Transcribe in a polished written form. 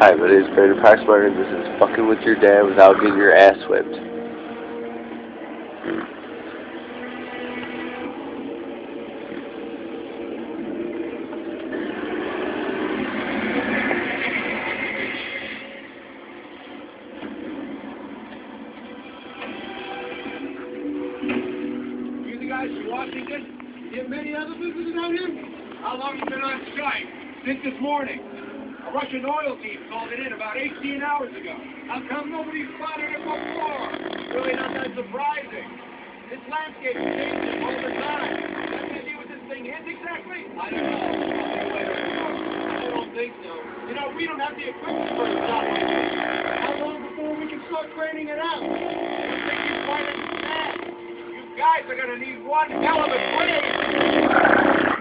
Hi, my name is Brandon Proxmire, and this is Fucking With Your Dad Without Getting Your Ass Whipped. You the guys from Washington? You have many other visitors out here? How long have you been on strike? Since this morning. A Russian oil team called it in about 18 hours ago. How come nobody spotted it before? Really not that surprising. This landscape is changing all the time. You have any idea what this thing is exactly? I don't know. I don't think so. You know, we don't have the equipment for a job like this. How long before we can start craning it out? I think you're quite understand. You guys are going to need one hell of a break.